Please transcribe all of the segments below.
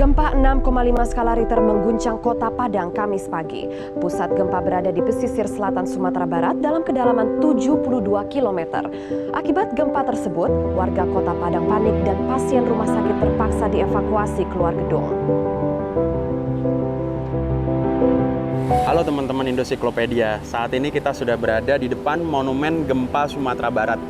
Gempa 6,5 skala Richter mengguncang kota Padang Kamis pagi. Pusat gempa berada di pesisir selatan Sumatera Barat dalam kedalaman 72 km. Akibat gempa tersebut, warga kota Padang panik dan pasien rumah sakit terpaksa dievakuasi keluar gedung. Halo teman-teman Indosiklopedia, saat ini kita sudah berada di depan Monumen Gempa Sumatera Barat.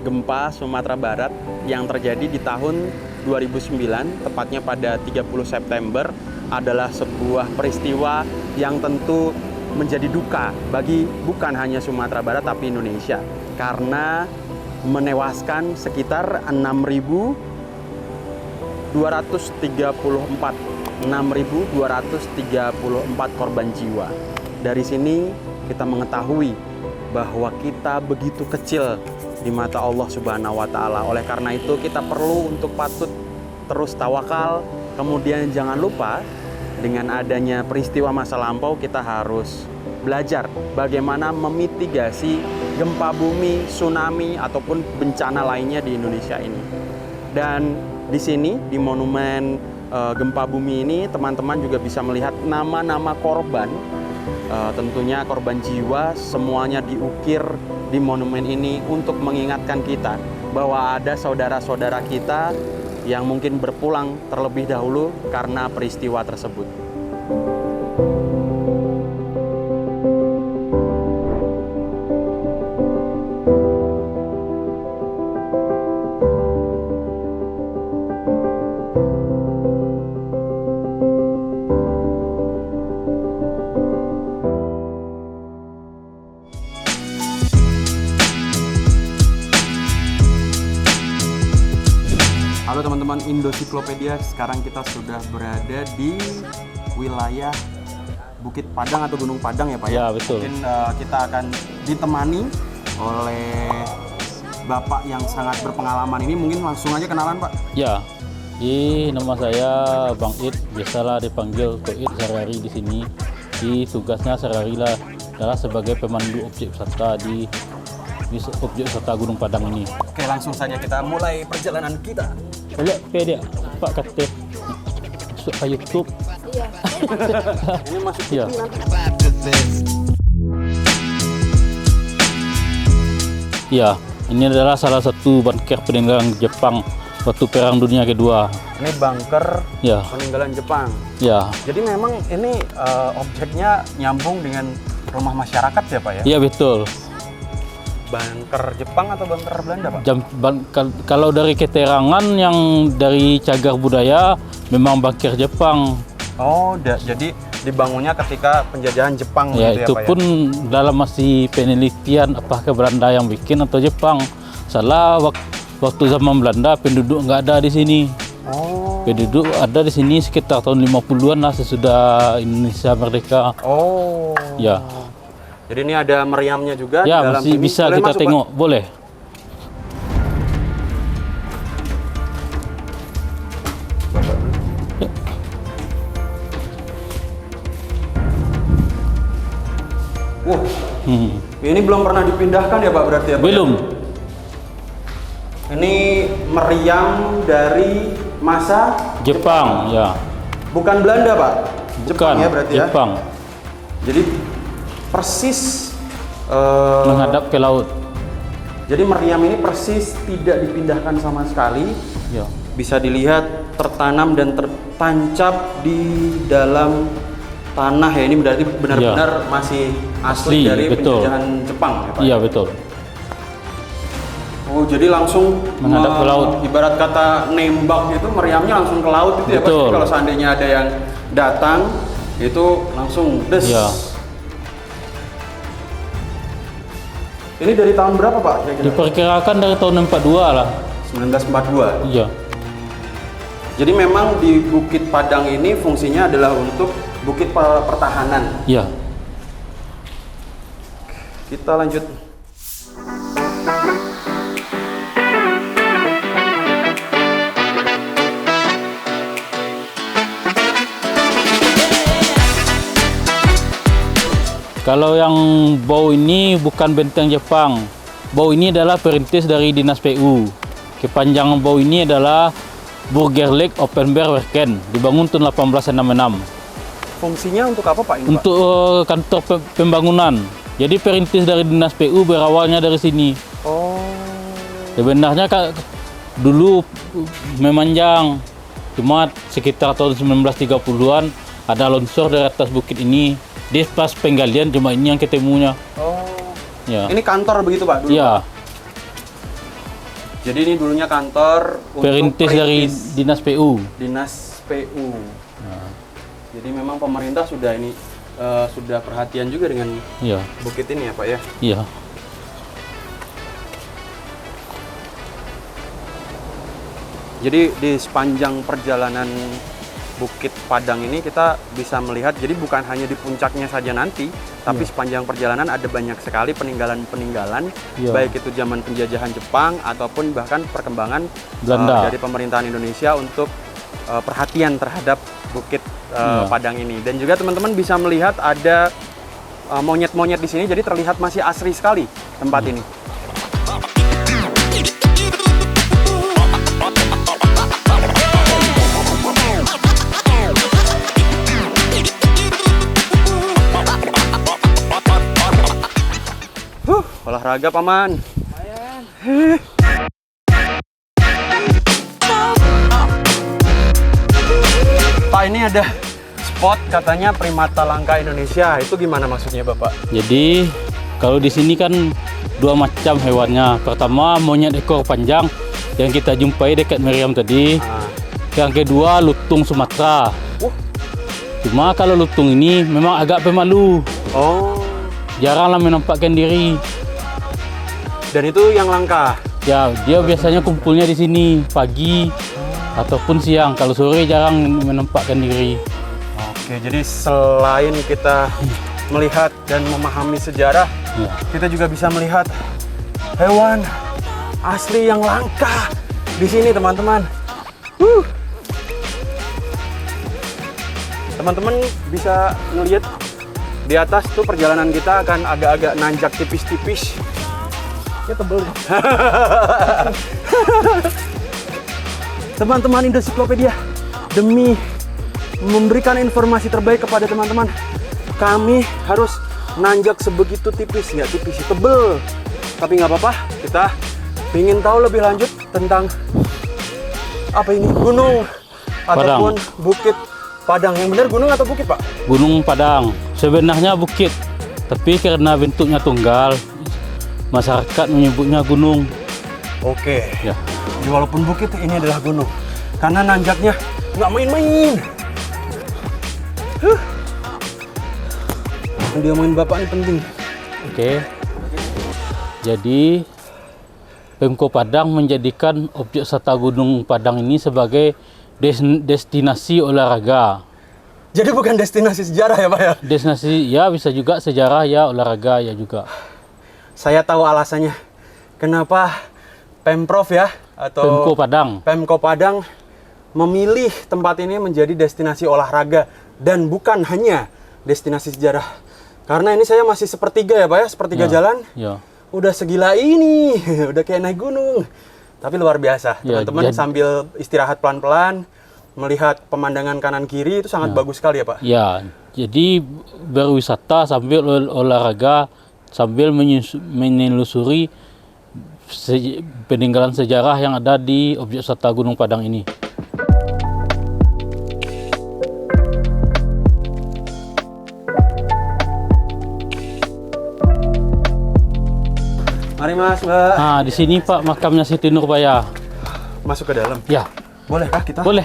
Gempa Sumatera Barat yang terjadi di tahun 2009, tepatnya pada 30 September, adalah sebuah peristiwa yang tentu menjadi duka bagi bukan hanya Sumatera Barat tapi Indonesia, karena menewaskan sekitar 6.234 korban jiwa. Dari sini kita mengetahui bahwa kita begitu kecil di mata Allah Subhanahu wa Ta'ala. Oleh karena itu kita perlu untuk patut terus tawakal. Kemudian jangan lupa dengan adanya peristiwa masa lampau kita harus belajar bagaimana memitigasi gempa bumi, tsunami ataupun bencana lainnya di Indonesia ini. Dan di sini di monumen gempa bumi ini teman-teman juga bisa melihat nama-nama korban. Tentunya korban jiwa semuanya diukir di monumen ini untuk mengingatkan kita bahwa ada saudara-saudara kita yang mungkin berpulang terlebih dahulu karena peristiwa tersebut. Halo teman-teman Indosiklopedia, sekarang kita sudah berada di wilayah Bukit Padang atau Gunung Padang ya Pak ya? Ya, betul. Mungkin kita akan ditemani oleh Bapak yang sangat berpengalaman ini, mungkin langsung aja kenalan Pak. Ya, nama saya Bang Id, biasalah dipanggil Toid sehari-hari di sini. Tugasnya sehari-hari adalah sebagai pemandu objek wisata di objek wisata Gunung Padang ini. Oke, langsung saja kita mulai perjalanan kita. Lihat dia, Pak kata masuk ke YouTube. Iya. Ini masuk Ya. Ya, ini adalah salah satu bunker peninggalan Jepang waktu Perang Dunia Kedua. Ini bunker Ya, peninggalan Jepang. ya, Jadi memang ini objeknya nyambung dengan rumah masyarakat ya Pak ya? iya betul. Bunker Jepang atau bunker Belanda Pak? Kalau dari keterangan yang dari cagar budaya memang bunker Jepang. Oh, jadi dibangunnya ketika penjajahan Jepang Ya, gitu itu ya Pak pun dalam masih penelitian apakah Belanda yang bikin atau Jepang. Salah waktu zaman Belanda penduduk nggak ada di sini. ya? Oh. Penduduk ada di sini sekitar tahun 50-an lah sesudah Indonesia merdeka. Oh. Ya. Jadi ini ada meriamnya juga Ya, dalam masih sini. bisa Boleh kita masuk, tengok, boleh. Pak? Wah, ini belum pernah dipindahkan ya Pak berarti ya Pak? Belum. Ini meriam dari masa Jepang, ya. bukan Belanda Pak? Bukan, ya berarti ya? Jepang. Jadi persis Menghadap ke laut. jadi meriam ini persis tidak dipindahkan sama sekali. Ya. Bisa dilihat tertanam dan tertancap di dalam tanah ya. Ini berarti benar-benar masih asli dari betul. penjajahan Jepang ya Pak? Iya, betul. Oh, jadi langsung Menghadap ke laut. Ibarat kata nembak itu meriamnya langsung ke laut itu ya Pak? Betul. Jadi kalau seandainya ada yang datang itu langsung des. Iya. Ini dari tahun berapa Pak? Kira-kira? Diperkirakan dari tahun 42 lah. 1942. Iya. Jadi memang di Bukit Padang ini fungsinya adalah untuk bukit pertahanan. Iya. Kita lanjut. Kalau yang bau ini bukan benteng Jepang. Bau ini adalah perintis dari Dinas PU. Kepanjangan bau ini adalah Burgerlek Open Bar Werken, dibangun tahun 1866. Fungsinya untuk apa Pak ini, Pak? Untuk kantor pembangunan. Jadi perintis dari Dinas PU berawalnya dari sini. Oh. Sebenarnya dulu memanjang, cuma sekitar tahun 1930-an ada longsor dari atas bukit ini. Dia pas penggalian cuma ini yang ketemunya. Oh. Ya. Ini kantor begitu Pak dulu? Ya, Pak? Jadi ini dulunya kantor untuk perintis dari Dinas PU. Dinas PU. Nah, Jadi memang pemerintah sudah ini sudah perhatian juga dengan ya, bukit ini ya Pak ya. iya. Jadi di sepanjang perjalanan Bukit Padang ini kita bisa melihat, jadi bukan hanya di puncaknya saja nanti, tapi sepanjang perjalanan ada banyak sekali peninggalan-peninggalan, Iya. baik itu zaman penjajahan Jepang ataupun bahkan perkembangan Belanda. dari pemerintahan Indonesia untuk perhatian terhadap Bukit Padang ini. Dan juga teman-teman bisa melihat ada monyet-monyet di sini, jadi terlihat masih asri sekali tempat ini. Olahraga Paman. Pak, ini ada spot katanya primata langka Indonesia. Itu gimana maksudnya Bapak? Jadi kalau di sini kan dua macam hewannya. Pertama monyet ekor panjang yang kita jumpai dekat Meriam tadi. Ah. Yang kedua lutung Sumatera. Cuma kalau lutung ini memang agak pemalu, Oh. jaranglah menampakkan diri. Dan itu yang langka. Ya, dia biasanya kumpulnya di sini pagi ataupun siang. Kalau sore jarang menampakkan diri. Oke, jadi selain kita melihat dan memahami sejarah, Ya. kita juga bisa melihat hewan asli yang langka di sini, teman-teman. Teman-teman bisa ngelihat di atas tuh perjalanan kita akan agak-agak nanjak tipis-tipis. Ya tebel. Teman-teman Indosiklopedia, demi memberikan informasi terbaik kepada teman-teman, kami harus nanjak sebegitu tipis, nggak tipis, tebel. Tapi nggak apa-apa, kita ingin tahu lebih lanjut tentang apa ini, gunung Padang. ataupun Bukit Padang. Yang benar gunung atau bukit, Pak? Gunung Padang. Sebenarnya bukit, tapi karena bentuknya tunggal, masyarakat menyebutnya gunung. Oke. Ya. Jadi walaupun bukit, ini adalah gunung. Karena nanjaknya nggak main-main. Yang diomongin Bapak ini penting. Oke. Jadi Pemko Padang menjadikan objek wisata Gunung Padang ini sebagai destinasi olahraga. Jadi bukan destinasi sejarah ya, Pak ya? Destinasi ya bisa juga sejarah ya, olahraga ya juga. Saya tahu alasannya. Kenapa Pemprov ya atau Pemko Padang. Pemko Padang memilih tempat ini menjadi destinasi olahraga dan bukan hanya destinasi sejarah. Karena ini saya masih sepertiga ya Pak ya, sepertiga Ya, jalan. ya. Udah segila ini, udah kayak naik gunung. Tapi luar biasa, Ya, teman-teman jadi- sambil istirahat pelan-pelan, melihat pemandangan kanan kiri itu sangat bagus sekali ya Pak. Ya, jadi berwisata sambil olahraga, sambil menelusuri peninggalan sejarah yang ada di objek wisata Gunung Padang ini. Mari Mas, Mbak. Nah, di sini Pak makamnya Siti Nurbaya. Masuk ke dalam. Ya, Bolehkah kita? boleh.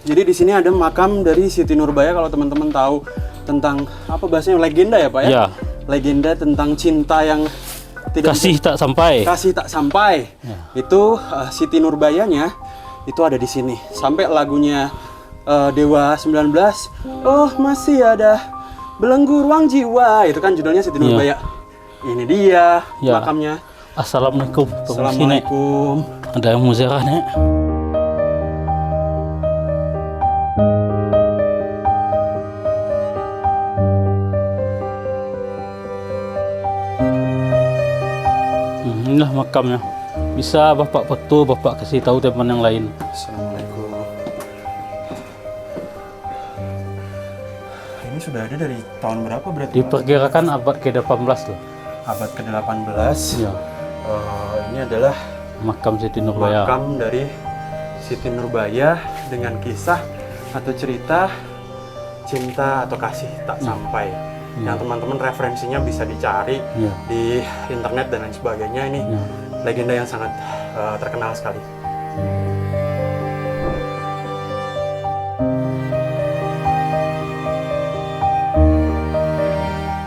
Jadi di sini ada makam dari Siti Nurbaya. Kalau teman-teman tahu tentang apa bahasanya, legenda ya Pak ya? Ya. Legenda tentang cinta yang tidak Kasih tak sampai. kasih tak sampai. Ya. Itu Siti Nurbayanya itu ada di sini. Sampai lagunya Dewa 19, oh masih ada belenggu ruang jiwa. Itu kan judulnya Siti Nurbaya. Ini dia Ya. makamnya. Assalamualaikum. Permisi, Nek. Assalamualaikum. Ada yang mau ziarah, Nek? Inilah makamnya. bisa Bapak foto, Bapak kasih tahu teman yang lain. Assalamualaikum. Ini sudah ada dari tahun berapa berarti? Pak? Diperkirakan abad ke-18 tuh. Abad ke-18. Ya. Ini adalah Makam Siti Nurbaya. makam dari Siti Nurbaya dengan kisah atau cerita cinta atau kasih tak sampai. Yang teman-teman referensinya bisa dicari Ya. di internet dan lain sebagainya. Ini Ya. legenda yang sangat terkenal sekali.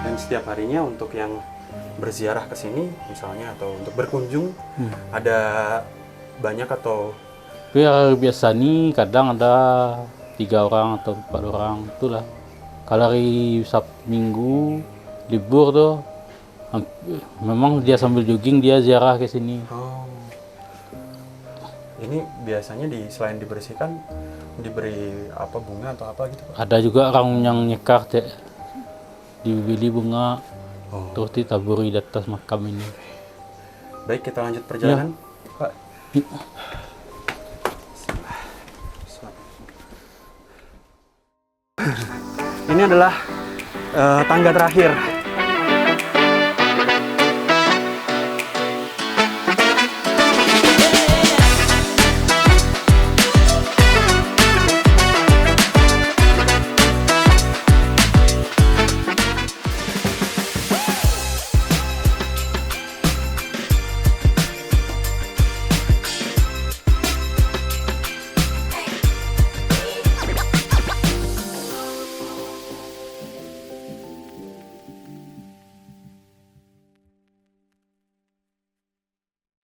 Dan setiap harinya untuk yang berziarah ke sini misalnya atau untuk berkunjung ada banyak atau Tapi hari biasa nih kadang ada 3 orang atau 4 orang itulah. Kalau hari Sabtu Minggu libur tuh memang dia sambil jogging dia ziarah ke sini. Ini biasanya selain dibersihkan diberi apa bunga atau apa gitu Pak? Ada juga orang yang nyekar dibeli bunga terus ditaburi di atas makam ini. Baik, kita lanjut perjalanan, Pak. Ini adalah tangga terakhir